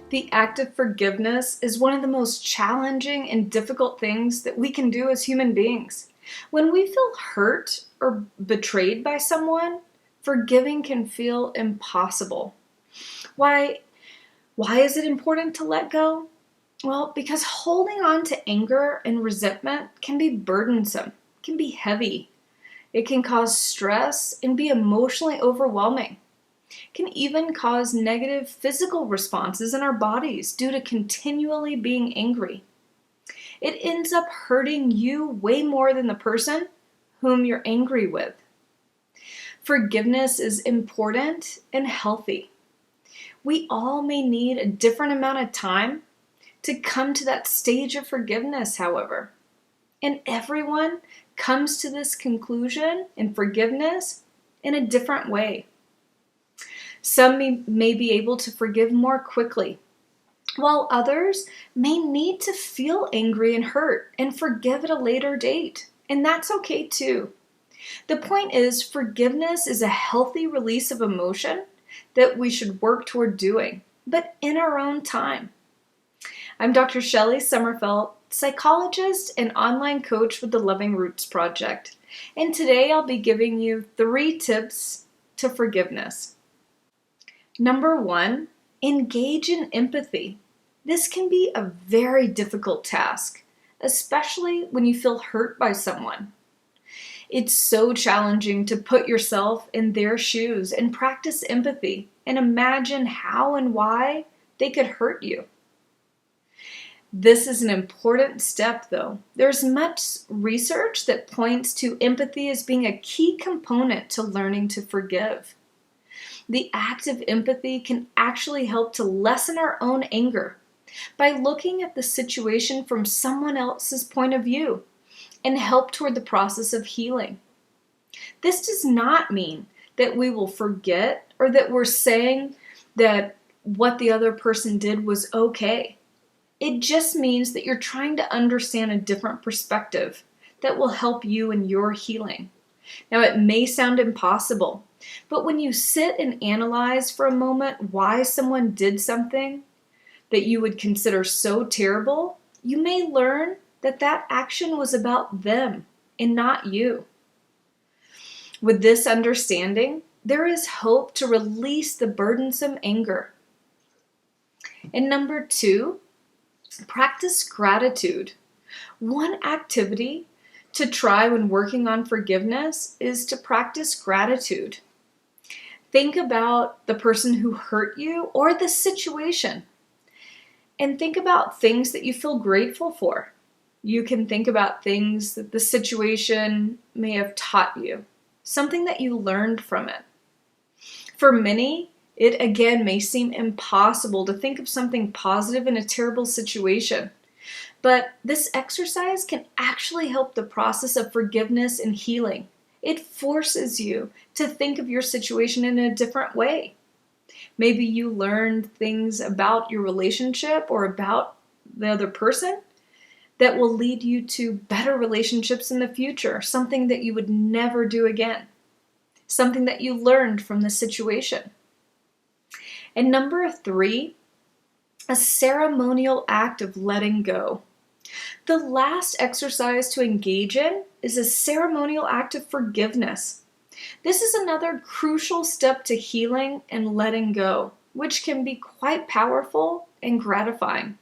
The act of forgiveness is one of the most challenging and difficult things that we can do as human beings. When we feel hurt or betrayed by someone, forgiving can feel impossible. Why, why is it important to let go? Well, because holding on to anger and resentment can be burdensome, can be heavy. It can cause stress and be emotionally overwhelming. Can even cause negative physical responses in our bodies due to continually being angry. It ends up hurting you way more than the person whom you're angry with. Forgiveness is important and healthy. We all may need a different amount of time to come to that stage of forgiveness, however. And everyone comes to this conclusion in forgiveness in a different way. Some may be able to forgive more quickly, while others may need to feel angry and hurt and forgive at a later date. And that's okay too. The point is, forgiveness is a healthy release of emotion that we should work toward doing, but in our own time. I'm Dr. Shelley Sommerfeldt, psychologist and online coach with the Loving Roots Project. And today I'll be giving you 3 tips to forgiveness. Number 1, engage in empathy. This can be a very difficult task, especially when you feel hurt by someone. It's so challenging to put yourself in their shoes and practice empathy and imagine how and why they could hurt you. This is an important step, though. There's much research that points to empathy as being a key component to learning to forgive. The act of empathy can actually help to lessen our own anger by looking at the situation from someone else's point of view and help toward the process of healing. This does not mean that we will forget or that we're saying that what the other person did was okay. It just means that you're trying to understand a different perspective that will help you in your healing. Now, it may sound impossible, but when you sit and analyze for a moment why someone did something that you would consider so terrible, you may learn that that action was about them and not you. With this understanding, there is hope to release the burdensome anger. And number 2, practice gratitude. One activity to try when working on forgiveness is to practice gratitude. Think about the person who hurt you or the situation, and think about things that you feel grateful for. You can think about things that the situation may have taught you, something that you learned from it. For many, it again may seem impossible to think of something positive in a terrible situation. But this exercise can actually help the process of forgiveness and healing. It forces you to think of your situation in a different way. Maybe you learned things about your relationship or about the other person that will lead you to better relationships in the future, something that you would never do again, something that you learned from the situation. And number 3, a ceremonial act of letting go. The last exercise to engage in is a ceremonial act of forgiveness. This is another crucial step to healing and letting go, which can be quite powerful and gratifying.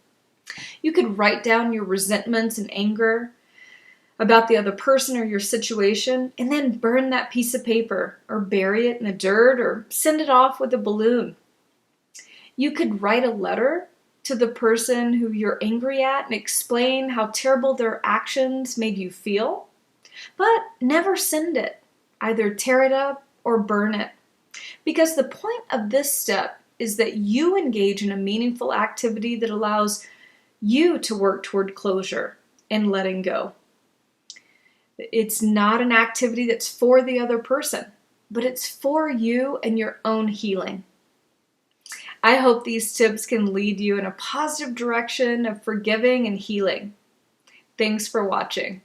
You could write down your resentments and anger about the other person or your situation, and then burn that piece of paper or bury it in the dirt or send it off with a balloon. You could write a letter to the person who you're angry at and explain how terrible their actions made you feel, but never send it. Either tear it up or burn it. Because the point of this step is that you engage in a meaningful activity that allows you to work toward closure and letting go. It's not an activity that's for the other person, but it's for you and your own healing. I hope these tips can lead you in a positive direction of forgiving and healing. Thanks for watching.